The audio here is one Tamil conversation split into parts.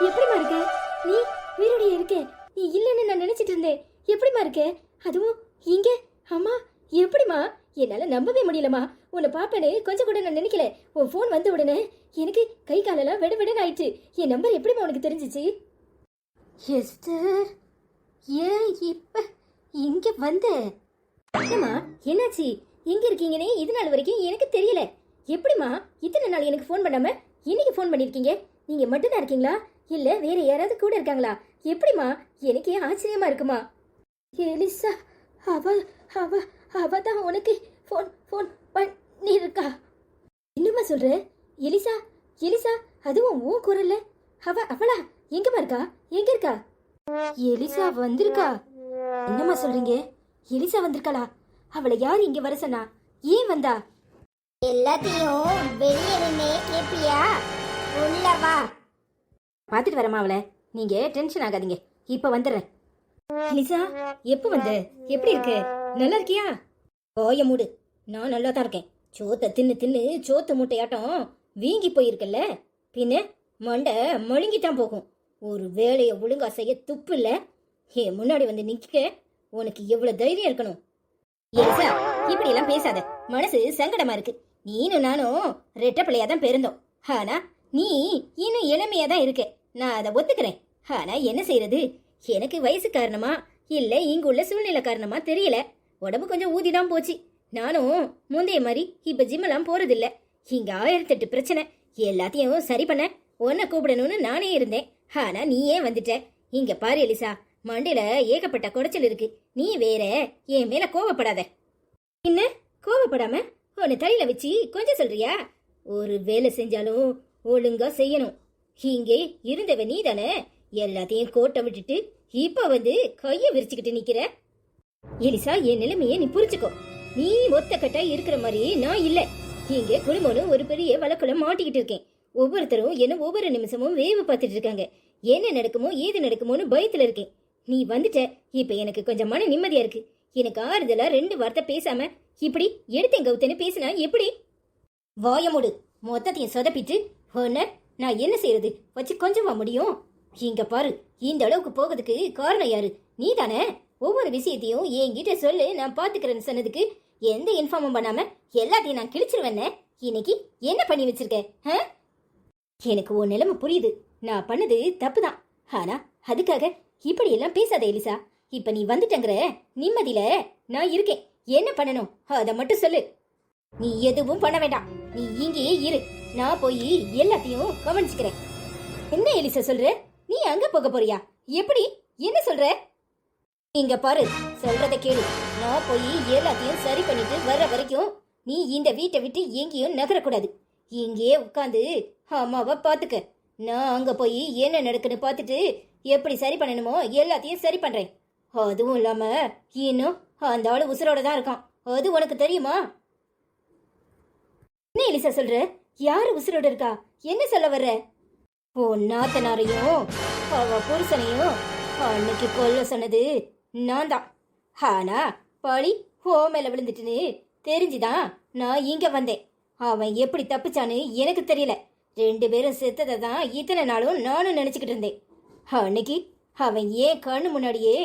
எப்படிமா இருக்க நீ? உயிரோட இருக்க? நீ இல்லைன்னு நான் நினைச்சிட்டு இருந்தேன். எப்படிமா இருக்க? அதுவும் இங்க? அம்மா, எப்படிமா? என்னால நம்பவே முடியலமா. உன்னை பாப்பேன்னு கொஞ்சம் கூட நான் நினைக்கல. உன் ஃபோன் வந்த உடனே எனக்கு கை காலெல்லாம் விட விடன்னு ஆயிடுச்சு. என் நம்பர் எப்படிமா உனக்கு தெரிஞ்சிச்சு? எஸ்டர், ஏன் இப்ப இங்க வந்த? என்னம்மா, என்னாச்சு? எங்க இருக்கீங்கன்னே இது நாள் வரைக்கும் எனக்கு தெரியல. எப்படிமா இத்தனை நாள் எனக்கு ஃபோன் பண்ணாம இன்னைக்கு ஃபோன் பண்ணிருக்கீங்க? நீங்க மட்டும் தான் இருக்கீங்களா, இல்ல வேற யாராவது கூட இருக்காங்களா? எப்படிமா? எனக்கே ஆச்சரியமா இருக்குமா. எலிசா, அவ அவ அவ தான் உனக்கு ஃபோன் ஃபோன் பண்ணிருக்கா? என்னம்மா சொல்ற? எலிசா எலிசா, அதுவும் உன் குரல்ல? அவளா? எங்கம்மா இருக்கா? எங்க இருக்கா? எலிசா வந்திருக்கா? என்னம்மா சொல்றீங்க? எலிசா வந்திருக்காளா? அவளை யார் இங்க வர சொன்னா? ஏன் வந்தா? எல்லாத்தையும் வெளியே நின்னே கேப்பியா? உள்ள வா. பாத்துட்டு வரமா அவளை. நீங்க டென்ஷன் ஆகாதீங்க, இப்ப வந்துடுறேன். எலிசா, எப்ப வந்த? எப்படி இருக்கு? நல்லா இருக்கியா? கோய மூடு, நான் நல்லா தான் இருக்கேன். சோத்த தின்னு தின்னு சோத்த மூட்டையாட்டம் வீங்கி போயிருக்கல்ல, பின்ன மண்டை மழுங்கித்தான் போகும். ஒரு வேலையை ஒழுங்கா செய்ய துப்பு இல்ல. என் முன்னாடி வந்து நிக்க உனக்கு எவ்வளவு தைரியம் இருக்கணும்? எலிசா, இப்படி எல்லாம் பேசாத. மனசு சங்கடமா இருக்கு. நீனும் நானும் ரெட்ட பிள்ளையா தான் பிறந்தோம். ஆனா நீ இன்னும் இளமையா தான் இருக்க. நான் அதை ஒத்துக்கிறேன். ஆனா என்ன செய்யறது? எனக்கு வயசு காரணமா இல்ல இங்க உள்ள சூழ்நிலை காரணமா தெரியல, உடம்பு கொஞ்சம் ஊதிதான் போச்சு. நானும் முந்தைய மாதிரி இப்ப ஜிம்மெல்லாம் போறதில்ல. இங்க 1008 பிரச்சனை. எல்லாத்தையும் சரி பண்ண உன்னை கூப்பிடணும்னு நானே இருந்தேன். ஆனா நீ ஏன் வந்துட்ட? இங்க பாரு எலிசா, மண்டையில ஏகப்பட்ட குடைச்சல் இருக்கு. நீ வேற என் மேல கோவப்படாத. என்ன கோவப்படாம உன்னை தலையில வச்சு கொஞ்சம் சொல்றியா? ஒரு வேலை செஞ்சாலும் ஒழுங்கா செய்யணும். இங்கே இருந்தவ நீ தானே. எல்லாத்தையும் கோட்டை விட்டுட்டு இப்ப வந்து கைய விரிச்சுக்கிட்டு நிக்கிற. எலிசா, என் நிலைமைய நீ புரிச்சுக்கோ. நீ ஒத்த கட்டா இருக்கிற மாதிரி நான் இல்ல. இங்க குடும்பம்னு ஒரு பெரிய வழக்குல மாட்டிக்கிட்டு இருக்கேன். ஒவ்வொருத்தரும் என்ன ஒவ்வொரு நிமிஷமும் வேவு பார்த்துட்டு இருக்காங்க. என்ன நடக்குமோ ஏது நடக்குமோன்னு பயத்துல இருக்கேன். நீ வந்துட்ட, இப்ப எனக்கு கொஞ்சம் மன நிம்மதியா இருக்கு. எனக்கு ஆறுதலா 2 வார்த்தை பேசாம இப்படி எடுத்தேன் கவுத்தன்னு பேசினா எப்படி? வாயமுடு, மொத்தத்தையும் சொதப்பிட்டு உன்ன நான் என்ன செய்யறது வச்சு கொஞ்சமா முடியும்? இங்க பாரு, இந்த அளவுக்கு போகிறதுக்கு காரணம் யாரு? நீ தானே. ஒவ்வொரு விஷயத்தையும் என்கிட்ட சொல்லு, நான் பாத்துக்கிறேன்னு சொன்னதுக்கு எந்த இன்ஃபார்மும் பண்ணாம எல்லாத்தையும் நான் கிழிச்சிருவேன்ன. இன்னைக்கு என்ன பண்ணி வச்சிருக்க? எனக்கு உன் நிலைமை புரியுது. நான் பண்ணது தப்புதான். ஆனா அதுக்காக இப்படி எல்லாம் பேசாத எலிசா. இப்ப நீ வந்துட்டங்கிற நிம்மதியில நான் இருக்கேன். என்ன பண்ணணும் அத மட்டும் சொல்லு. நீ எதுவும் பண்ண வேண்டாம். நீ இங்கேயே இரு. நான் போய் எல்லாத்தையும் கவனிச்சுக்கிறேன். என்ன எலிசா சொல்ற? நீ அங்க போக போறியா? எப்படி? என்ன சொல்ற? இங்க பாரு, சொல்றத கேளு. நான் போய் எல்லாத்தையும் சரி பண்ணிட்டு வர்ற வரைக்கும் நீ இந்த வீட்டை விட்டு எங்கேயும் நகரக்கூடாது. இங்கேயே உட்காந்து அம்மாவை பாத்துக்க. நான் அங்க போய் என்ன நடக்குன்னு பாத்துட்டு எப்படி சரி பண்ணணுமோ எல்லாத்தையும் சரி பண்றேன். அதுவும் இல்லாம இன்னும் அந்த ஆளு உசுரோட தான் இருக்கான். அது உனக்கு தெரியுமா? என்ன எலிசா சொல்ற? யாரு உசுரோட இருக்கா? என்ன சொல்ல வர்ற? உன் நாத்தனாரையும் அவ புருஷனையும் அன்னைக்கு கொல்ல சொன்னது நான் தான். ஆனா பழி ஓ மேல விழுந்துட்டுன்னு தெரிஞ்சுதான் நான் இங்க வந்தேன். அவன் எப்படி தப்பிச்சான்னு எனக்கு தெரியல. 2 பேரும் செத்ததை தான் இத்தனை நாளும் நானும் நினைச்சுக்கிட்டு இருந்தேன். அன்னைக்கு அவன் ஏன் கண்ணு முன்னாடியே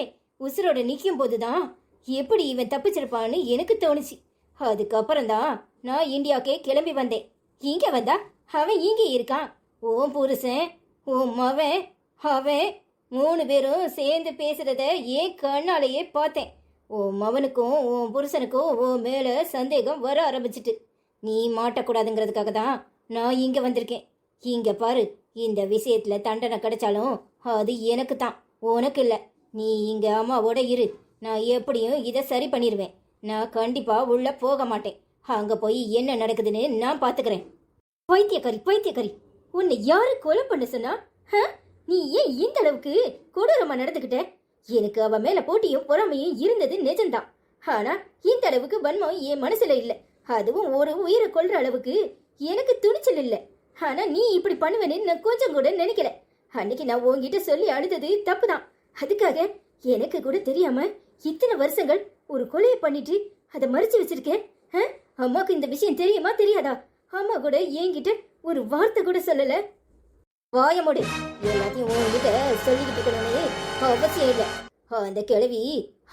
உசுரோட நிற்கும் போதுதான் எப்படி இவன் தப்பிச்சிருப்பான்னு எனக்கு தோணுச்சு. அதுக்கப்புறம் தான் நான் இந்தியாவுக்கே கிளம்பி வந்தேன். இங்க வந்தா அவன் இங்க இருக்கான். உன் புருஷன், உன் மவன், அவன் 3 பேரும் சேர்ந்து பேசுறத ஏன் கண்ணாலேயே பார்த்தேன். உன் மவனுக்கும் உன் புருஷனுக்கும் உன் மேல சந்தேகம் வர ஆரம்பிச்சிட்டு நீ மாட்டக்கூடாதுங்கிறதுக்காக தான் நான் இங்க வந்திருக்கேன். இங்க பாரு, இந்த விஷயத்துல தண்டனை கிடைச்சாலும் அது எனக்கு தான், உனக்கு இல்ல. நீ இங்க அம்மாவோட இரு. நான் எப்படியும் இதை சரி பண்ணிடுவேன். நான் கண்டிப்பா உள்ள போக மாட்டேன். அங்க போய் என்ன நடக்குதுன்னு நான் பாத்துக்கிறேன். பைத்தியக்காரி, பைத்தியக்காரி, உன்னை யாரு கொலை பண்ண சொன்னா? நீ ஏன் இந்த அளவுக்கு கொடூரமா நடந்துகிட்ட? எனக்கு அவ மேல போட்டியும் பொறாமையும் இருந்தது நிஜம்தான். ஆனா இந்த அளவுக்கு வன்மம் என் மனசுல இல்ல. அதுவும் ஒரு உயிரை கொல்ற அளவுக்கு எனக்கு துணிச்சல் இல்ல. ஆனா நீ இப்படி பண்ணுவேன்னு நான் கொஞ்சம் கூட நினைக்கல. அன்னைக்கு நான் உன்கிட்ட சொல்லி அழுதது தப்புதான். அதுக்காக எனக்கு கூட தெரியாம இத்தனை வருஷங்கள் ஒரு கொலையை பண்ணிட்டு அதை மறைச்சு வச்சிருக்கேன். அம்மாக்கு இந்த விஷயம் தெரியுமா தெரியாதா? அம்மா கூட என்கிட்ட ஒரு வார்த்தை கூட சொல்லல. வாய மூடு. எல்லாத்தையும் உங்ககிட்ட சொல்லிக்கிட்டு இருக்கணும்னு அவசியம் இல்லை. அந்த கிழவி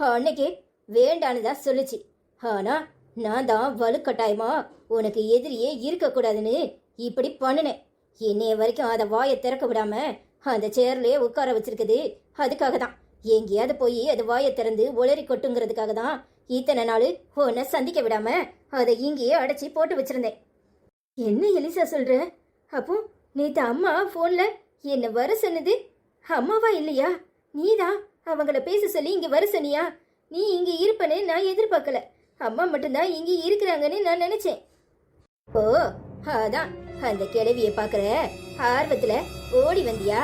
அன்னைக்கு வேண்டானுதான் சொல்லுச்சு. ஆனா நான் தான் வலுக்கட்டாயமா உனக்கு எதிரியே இருக்கக்கூடாதுன்னு இப்படி பண்ணினேன். என்னைய வரைக்கும் அதை வாயை திறக்க விடாம அந்த சேர்லயே உட்கார வச்சிருக்குது அதுக்காக தான். எங்கேயாவது போய் அது வாயை திறந்து உளறி கொட்டுங்கிறதுக்காக தான் இத்தனை நாள் உன்னை சந்திக்க விடாம அதை இங்கேயே அடைச்சி போட்டு வச்சிருந்தேன். என்ன எலிசா சொல்ற? அப்போ நேத்து அம்மா போன்ல என்ன வர சொன்னது அம்மாவா இல்லையா? நீதான் அவங்கள பேச சொல்லி இங்க வர சொன்னியா? நீ இங்க இருப்பன்னு நான் எதிர்பார்க்கல. அம்மா மட்டும்தான் இங்க இருக்கிறாங்கன்னு நான் நினைச்சேன். ஓ, அதான் அந்த கிழவிய பாக்குற ஆர்வத்துல ஓடி வந்தியா?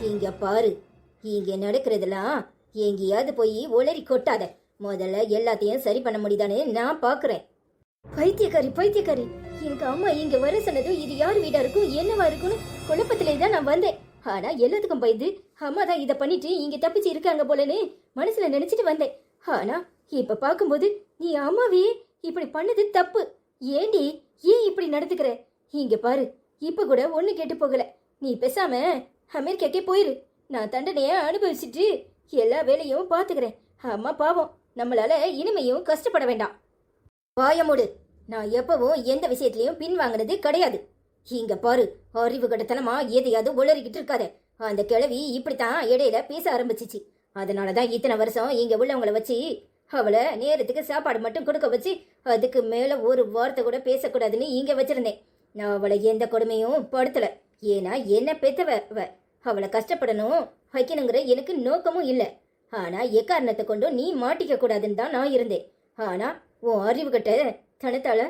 இங்க பாரு, இங்க நடக்கிறதெல்லாம் எங்கேயாவது போய் ஒளறி கொட்டாத. முதல்ல எல்லாத்தையும் சரி பண்ண முடியுதான்னு நான் பாக்குறேன். பைத்தியக்காரி பைத்தியக்காரி, எனக்கு அம்மா இங்க வர சொன்னதும் இது யார் வீடா இருக்கும் என்னவா இருக்கும்னு குழப்பத்திலே தான் நான் வந்தேன். ஆனா எல்லாத்துக்கும் பயந்து அம்மா தான் இதை பண்ணிட்டு இங்க தப்பிச்சு இருக்காங்க போலன்னு மனசுல நினைச்சிட்டு வந்தேன். ஆனா இப்ப பாக்கும்போது நீ அம்மாவையே இப்படி பண்ணது தப்பு. ஏண்டி ஏன் இப்படி நடந்துக்கிற? இங்க பாரு, இப்ப கூட ஒண்ணு கேட்டு போகல. நீ பேசாம அமெரிக்காக்கே போயிரு. நான் தண்டனைய அனுபவிச்சுட்டு எல்லா வேலையும் பாத்துக்கிறேன். அம்மா பாவம், நம்மளால இனிமையும் கஷ்டப்பட வேண்டாம். வாயமூடு. நான் எப்பவும் எந்த விஷயத்திலையும் பின் வாங்கினது கிடையாது. இங்க பாரு, அறிவு கட்டத்தனமா எதையாவது உளறிக்கிட்டு இருக்காத. அந்த கிழவி இப்படித்தான் இடையில பேச ஆரம்பிச்சிச்சு. அதனாலதான் இத்தனை வருஷம் இங்க உள்ளவங்கள வச்சு அவளை நேரத்துக்கு சாப்பாடு மட்டும் கொடுக்க வச்சு அதுக்கு மேல ஒரு வார்த்தை கூட பேசக்கூடாதுன்னு இங்க வச்சிருந்தேன். நான் அவளை எந்த கொடுமையும் படுத்தல. ஏன்னா என்ன பெத்தவ அவளை கஷ்டப்படணும் வைக்கணுங்கிற எனக்கு நோக்கமும் இல்லை. ஆனா எக்காரணத்தை கொண்டும் நீ மாட்டிக்க கூடாதுன்னு தான் நான் இருந்தேன். ஆனா உன் அறிவு கட்ட தனத்தால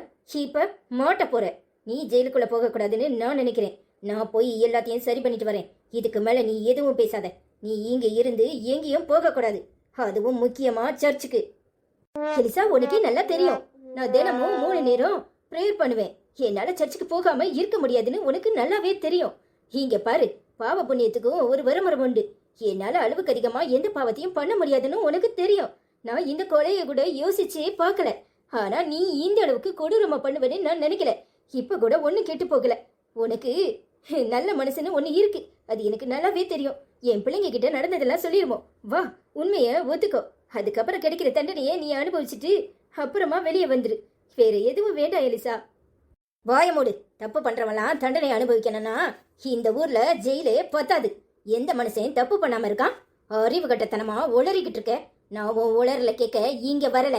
இப்ப மாட்ட போற. நீ ஜெயிலுக்குள்ள போக கூடாதுன்னு நான் நினைக்கிறேன். நான் போய் எல்லாத்தையும் சரி பண்ணிட்டு வரேன். இதுக்கு மேல நீ எதுவும் பேசாத. நீ இங்க இருந்து எங்கேயும் போக கூடாது. அதுவும் முக்கியமா சர்ச்சுக்கு. எலிசா, உனக்கே நல்லா தெரியும் நான் தினமும் 3 நேரம் ப்ரேயர் பண்ணுவேன். என்னால சர்ச்சுக்கு போகாம இருக்க முடியாதுன்னு உனக்கு நல்லாவே தெரியும். இங்க பாரு, பாவ புண்ணியத்துக்கும் ஒரு வரமுறை உண்டு. என்னால அளவுக்கு அதிகமா எந்த பாவத்தையும் பண்ண முடியாதுன்னு உனக்கு தெரியும். நான் இந்த கொலையை கூட யோசிச்சே பார்க்கல. ஆனா நீ இந்த அளவுக்கு கொடூரமா பண்ணுவேன்னு நான் நினைக்கல. இப்ப கூட ஒண்ணு கெட்டு போகல. உனக்கு நல்ல மனசுன்னு ஒண்ணு இருக்கு, அது எனக்கு நல்லாவே தெரியும். என் பிள்ளைங்க கிட்ட நடந்ததெல்லாம் சொல்லிடுவோம். வா, உண்மைய ஒத்துக்கோ. அதுக்கப்புறம் கிடைக்கிற தண்டனையை நீ அனுபவிச்சுட்டு அப்புறமா வெளியே வந்துரு. வேற எதுவும் வேண்டாம் எலிசா. வாயமோடு. தப்பு பண்றவெல்லாம் தண்டனை அனுபவிக்கணும்னா இந்த ஊர்ல ஜெயிலே பத்தாது. எந்த மனுஷன் தப்பு பண்ணாம இருக்கான்? அறிவு கட்டத்தனமா உளறிக்கிட்டு இருக்க. நான் உன் உளறல கேட்க இங்க வரல.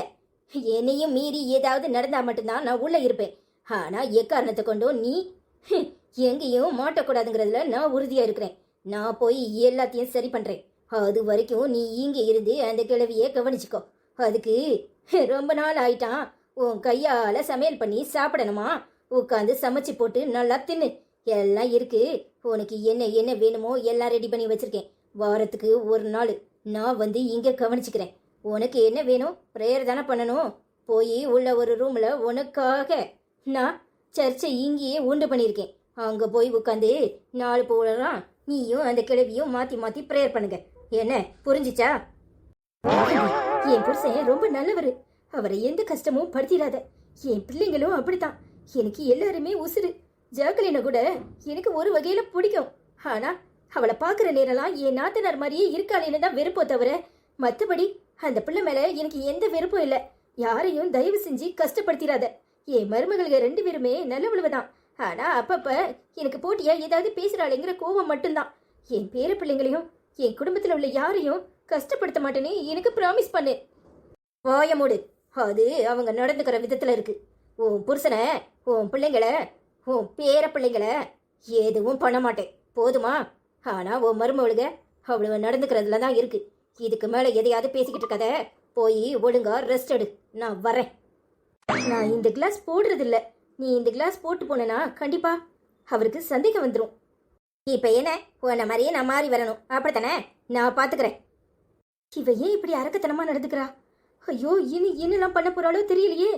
என்னையும் மீறி ஏதாவது நடந்தா மட்டும்தான் நான் உள்ள இருப்பேன். ஆனா எக்காரணத்தை கொண்டும் நீ எங்கேயும் மாட்டக்கூடாதுங்கிறதுல நான் உறுதியா இருக்கிறேன். நான் போய் எல்லாத்தையும் சரி பண்றேன். அது வரைக்கும் நீ இங்க இருந்து அந்த கிழவிய கவனிச்சுக்கோ. அதுக்கு ரொம்ப நாள் ஆயிட்டான். உன் கையால சமையல் பண்ணி சாப்பிடணுமா? உட்காந்து சமைச்சு போட்டு நல்லா தின்னு. எல்லாம் இருக்கு. உனக்கு என்ன என்ன வேணுமோ எல்லாம் ரெடி பண்ணி வச்சிருக்கேன். வாரத்துக்கு ஒரு நாள் நான் வந்து இங்க கவனிச்சுக்கிறேன். உனக்கு என்ன வேணும்? ப்ரேயர் தானே பண்ணணும். போய் உள்ள ஒரு ரூம்ல உனக்காக நான் சர்ச்சை இங்கேயே உண்டு பண்ணியிருக்கேன். அங்க போய் உட்காந்து 4 போலாம் நீயும் அந்த கிழவியும் மாத்தி மாத்தி ப்ரேயர் பண்ணுங்க. என்ன புரிஞ்சிச்சா? என் புருஷன் ரொம்ப நல்லவர். அவரை எந்த கஷ்டமும் படுத்திடாத. என் பிள்ளைங்களும் அப்படித்தான். எனக்கு எல்லாருமே உசுறு. ஜாக்கலின கூட எனக்கு ஒரு வகையில பிடிக்கும். ஆனா அவளை பாக்குற நேரம்லாம் என் நாத்தனார் மாதிரியே இருக்காளேன்னு தான் வெறுப்போ தவிர மற்றபடி அந்த பிள்ளை மேல எனக்கு எந்த வெறுப்பும் இல்லை. யாரையும் தயவு செஞ்சு கஷ்டப்படுத்திடாத. என் மருமகளுங்க 2 பேருமே நல்லவளுவதான். ஆனா அப்பப்ப எனக்கு போட்டியா ஏதாவது பேசுறாளுங்கிற கோபம் மட்டும்தான். என் பேர பிள்ளைங்களையும் என் குடும்பத்துல உள்ள யாரையும் கஷ்டப்படுத்த மாட்டேன்னு எனக்கு ப்ராமிஸ் பண்ணு. வாயமோடு. அது அவங்க நடந்துக்கிற விதத்துல இருக்கு. உன் புருஷனை, உன் பிள்ளைங்களை, உன் பேர பிள்ளைங்களை எதுவும் பண்ண மாட்டேன், போதுமா? ஆனா உன் மருமவளுக அவ்வளவு நடந்துக்கிறதுல தான் இருக்கு. இதுக்கு மேல எதையாவது பேசிக்கிட்டு இருக்காத. போய் ஒழுங்கா ரெஸ்ட் எடு. நான் வரேன். நான் இந்த கிளாஸ் போடுறது இல்ல. நீ இந்த கிளாஸ் போட்டு போனா கண்டிப்பா அவருக்கு சந்தேகம் வந்துடும். இப்ப என்ன, உன்ன மாதிரியே நான் மாறி வரணும் அப்படித்தானே? நான் பாத்துக்கிறேன். இவ ஏன் இப்படி அரக்கத்தனமா நடந்துக்கிறா? ஐயோ, இனி என்னெல்லாம் பண்ண போறாளோ தெரியலையே.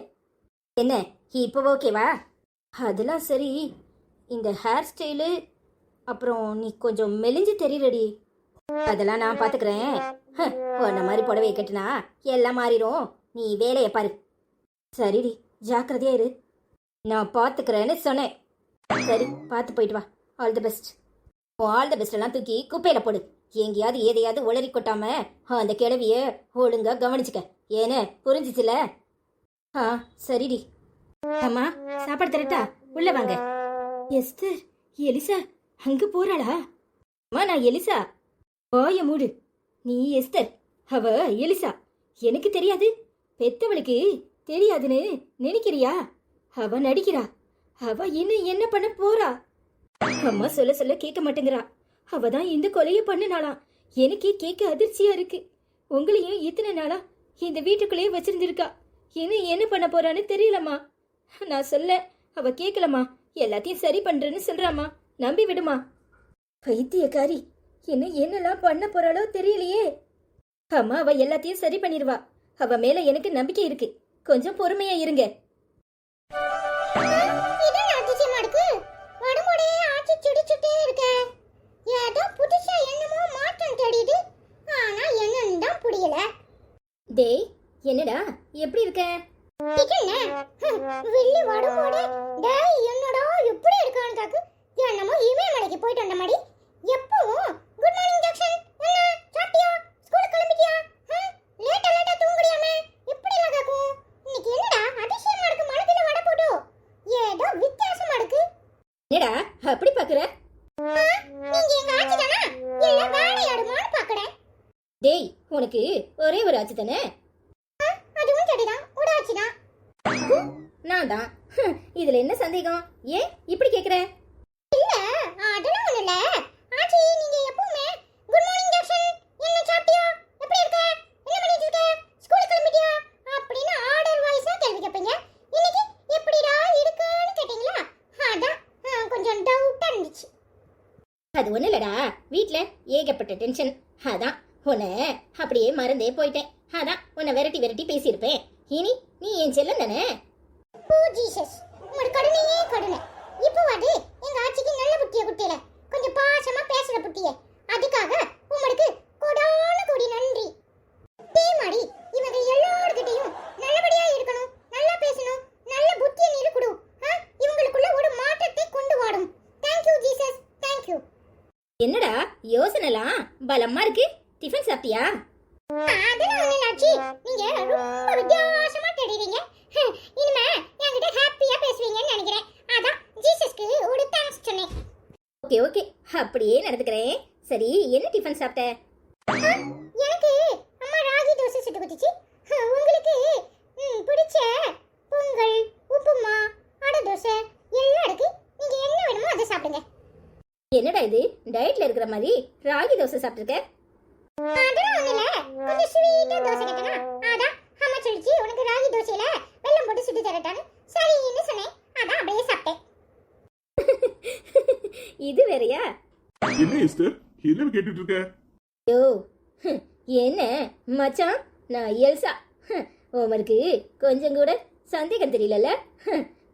என்ன இப்போ ஓகேவா? அதெல்லாம் சரி. இந்த ஹேர் ஸ்டைலு, அப்புறம் நீ கொஞ்சம் மெலிஞ்சு தெரியலடி. அதெல்லாம் நான் பாத்துக்கிறேன். உன்ன மாதிரி புடவையை கட்டினா எல்லாம் மாறிடும். நீ வேலையை பாரு. சரிடி, ஜாக்கிரதையா இரு. நான் பாத்துக்கிறேன்னு சொன்னேன். சரி, பார்த்து போயிட்டு வா. All the best. All the best எல்லாம் தூக்கி குப்பையில போடு. எங்கேயாவது எதையாவது உளறி கொட்டாம அந்த கிழவிய ஒழுங்கா கவனிச்சுக்க. ஏன்னு புரிஞ்சிச்சுல? ஆ சரிடி. அம்மா சாப்பாடு தரட்டா? உள்ள வாங்க. எஸ்தர், எலிசா அங்க போறாளா? அம்மா நான் எலிசா. வாய மூடு. நீ எஸ்தர், அவ எலிசா. எனக்கு தெரியாது. பெத்தவளுக்கு தெரியாதுன்னு நினைக்கிறியா? அவ நடிக்கிறா. அவ இன்னும் என்ன பண்ண போறா? அம்மா சொல்ல சொல்ல கேட்க மாட்டேங்கிறா. அவ தான் இந்த கொலையை பண்ணினாளாம். எனக்கே கேட்க அதிர்ச்சியா இருக்கு. உங்களையும் இத்தனை நாளா இந்த வீட்டுக்குள்ளேயே வச்சிருந்திருக்கா. இன்னும் என்ன பண்ண போறான்னு தெரியலம்மா. நான் சொல்ல அவ கேட்கலம்மா. எல்லாத்தையும் சரி பண்றேன்னு சொல்றாமா. நம்பி விடுமா. பைத்தியக்காரி, இன்னும் என்னெல்லாம் பண்ண போறாளோ தெரியலையே. அம்மா அவ எல்லாத்தையும் சரி பண்ணிடுவா. அவ மேல எனக்கு நம்பிக்கை இருக்கு. கொஞ்சம் பொறுமையா இருங்க. இது அதிசயமா இருக்கு. வடமுடே ஆட்சி சிடிச்சுட்டே இருக்க. ஏதோ புதுசா என்னமோ மாற்றம் தெரியுது. ஆனா என்னன்னு தான் புரியல. டேய், என்னடா எப்படி இருக்க? என்ன வெள்ளி வடமுட டேய் என்னடா எப்படி இருக்கான்னு தாக்கு. என்னமோ இமயமலைக்கு போயிட்டு வந்த மாதிரி. எப்பவும் குட் மார்னிங் ஜாக்சன். என்ன சாப்பிட்டியா? ஸ்கூலுக்கு கிளம்பிட்டியா? லேட்டா தூங்குறியாமே. எப்படி லகாக்கும்? இன்னைக்கு என்னடா அதிசயமா இருக்கு. மனதில வட போடு. ஏதோ வித்தியாசமா இருக்கு. என்னடா அப்படி பாக்குற? நீங்க எங்க ஆச்சி தானா? இல்ல வேலையாடுமான்னு பாக்குறேன். டேய், உனக்கு ஒரே ஒரு ஆச்சு தானே? அதுவும் சரிதான். ஒரு ஆச்சி தான். நான் தான். இதுல என்ன சந்தேகம்? ஏன் இப்படி கேக்குற? இல்ல அதெல்லாம் ஒண்ணு இல்ல. ஆச்சி நீங்க எப்பவுமே குட் மார்னிங் ஜாக்சன். என்ன சாப்பிட்டியா? எப்படி இருக்க? என்ன பண்ணிட்டு இருக்க? ஸ்கூலுக்கு கிளம்பிட்டியா? அப்படின்னு ஆர்டர் வாய்ஸா கேள்வி கேட்பீங்க. இன்னைக்கு எப்படிடா இருக்குன்னு கேட்டீங்களா? அதான் கொஞ்சம் டவுட்டா இருந்துச்சு. அது ஒண்ணு இல்லடா. வீட்ல ஏகப்பட்ட டென்ஷன். அதான் உன்னை அப்படியே மறந்தே போயிட்டேன். அதான் உன்னை விரட்டி பேசியிருப்பேன். இனி நீ என் செல்லம் தானே? ஓ ஜீசஸ், உங்களோட கருணையே கருணை. இப்போ அது எங்க ஆச்சிக்கு நல்ல புத்திய குட்டியில கொஞ்சம் பாசமா பேசுற புத்திய. அதுக்காக உங்களுக்கு கோடான கோடி நன்றி. இதே மாதிரி இவங்க எல்லார்கிட்டயும் நல்லபடியா இருக்கணும், நல்லா பேசணும், நல்ல புத்திய நிரூபிடும். இவங்களுக்குள்ள ஒரு மாற்றத்தை கொண்டு வாடும். Thank you Jesus, thank you. என்னடா யோசனைலாம் பலமா இருக்கு. டிஃபன் சாப்பிட்டியா? அதெல்லாம் ஒண்ணு இல்ல ஆச்சி. நீங்க ரொம்ப வித்தியாசமா தெரியுறீங்க. இனிமே என்கிட்ட ஹாப்பியா பேசுவீங்கன்னு நினைக்கிறேன். அதான் ஜீசஸ்க்கு ஒரு தேங்க்ஸ் சொன்னேன். ஓகே அப்படியே நடந்துக்கிறேன். சரி, என்ன டிஃபன் சாப்பிட்ட? எனக்கு அம்மா ராகி தோசை சுட்டு கொடுத்துச்சு. உங்களுக்கு பிடிச்ச பொங்கல், உப்புமா, அடை தோசை எல்லாம் இருக்கு. நீங்க என்ன வேணுமோ அதை சாப்பிடுங்க. என்னடா இது டயட்ல இருக்கிற மாதிரி ராகி தோசை சாப்பிட்டுருக்க? அதெல்லாம் ஒண்ணு இல்ல. கொஞ்சம் ஸ்வீட்டா தோசை கேட்டனா. அதான் அம்மா சொல்லிச்சு உனக்கு ராகி தோசையில வெல்லம் போட்டு சுட்டு தரட்டான்னு. சரின்னு சொன்னேன். அதான் அப்படியே சாப்பிட்டேன். இது வேறயா? என்ன எஸ்தர், என்ன கேட்டுட்டு இருக்க? யோ, என்ன மச்சான், நான் எல்சா. உமருக்கு கொஞ்சம் கூட சந்தேகம் தெரியலல்ல?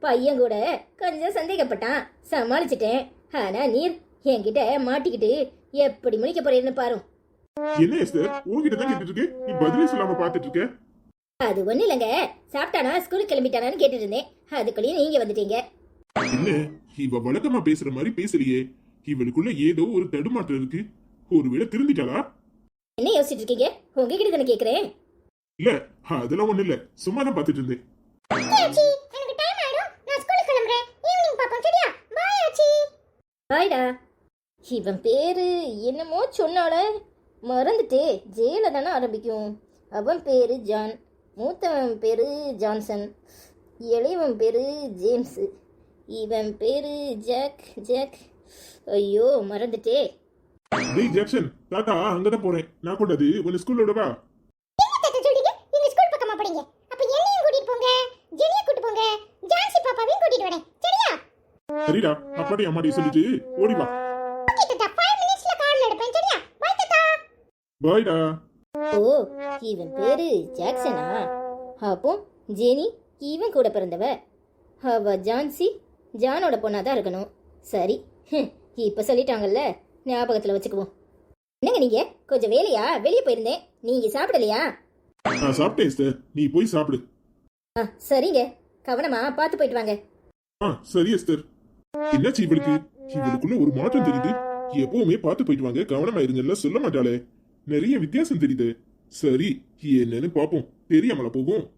பையன் கூட கொஞ்சம் சந்தேகப்பட்டான், சமாளிச்சிட்டேன். ஆனா நீர் என்கிட்ட மாட்டிக்கிட்டு எப்படி முடிக்க போறேன்னு பாரு. என்ன எஸ்தர், உன்கிட்ட தான் கேட்டுட்டு இருக்கேன், நீ பதிலே சொல்லாம பாத்துட்டு இருக்க. அது ஒண்ணு இல்லைங்க. சாப்பிட்டானா ஸ்கூலுக்கு கிளம்பிட்டானான்னு கேட்டுட்டு இருந்தேன். அதுக்குள்ளேயும் நீங்க வந்துட்டீங்க. என்ன இவ வழக்கமா பேசுற மாதிரி பேசலையே. இவளுக்குள்ள ஏதோ ஒரு தடுமாற்றம் இருக்கு. ஒருவேளை திருந்திட்டாளா? என்ன யோசிச்சுட்டு இருக்கீங்க? உங்ககிட்ட தானே கேக்குறேன். இல்ல அதெல்லாம் ஒண்ணு இல்ல, சும்மா தான் பாத்துட்டு இருந்தேன். ஆச்சி எனக்கு டைம் ஆயிடும். நான் ஸ்கூலுக்கு கிளம்புறேன். ஈவினிங் பாப்போம் சரியா? பை ஆச்சி. பாய்டா. இவன் பேரு என்னமோ சொன்னால மறந்துட்டே. ஜேல தானே ஆரம்பிக்கும். அவன் பேரு ஜான், மூத்தவன் பேரு ஜான்சன், இளையவன் பேரு ஜேம்ஸ், இவன் பேரு ஜாக். ஐயோ மறந்துட்டே. டேய் ஜாக்சன், தாத்தா அங்கதான் போறேன். நான் கொண்டாது உன்னை ஸ்கூல்ல விடவா? என்ன தாத்தா சொல்றீங்க? நீங்க ஸ்கூல் பக்கமா போறீங்க. அப்ப என்னையும் கூட்டிட்டு போங்க, ஜெனியை கூட்டிட்டு போங்க, ஜான்சி பாப்பாவையும் கூட்டிட்டு வரேன். சரியா? சரிடா, அப்பாடி அம்மாடி சொல்லிட்டு ஓடி வா. ஓகே தாத்தா, 5 மினிட்ஸ்ல கார்ல எடுப்பேன். சரியா? பை தாத்தா. பாய்டா. ஓ, இவன் பேரு ஜாக்சனா? அப்போ ஜெனி இவன் கூட பிறந்தவ. அவ ஜான்சி ஜானோட பொண்ணாதான் இருக்கணும். சரி, இப்ப சொல்லிட்டாங்கல்ல, ஞாபகத்துல வச்சுக்குவோம். என்னங்க நீங்க கொஞ்சம் வேலையா வெளியே போயிருந்தேன். நீங்க சாப்பிடலையா? நான் சாப்பிட்டேன் எஸ்தர், நீ போய் சாப்பிடு. சரிங்க, கவனமா பார்த்து போயிட்டு வாங்க. சரி எஸ்தர். என்னாச்சு இவளுக்கு? இவளுக்குள்ள ஒரு மாற்றம் தெரியுது. எப்பவுமே பார்த்து போயிட்டு வாங்க கவனமா இருங்கல்ல சொல்ல மாட்டாளே. நிறைய வித்தியாசம் தெரியுது. சரி என்னன்னு பாப்போம். தெரியாமல போகும்.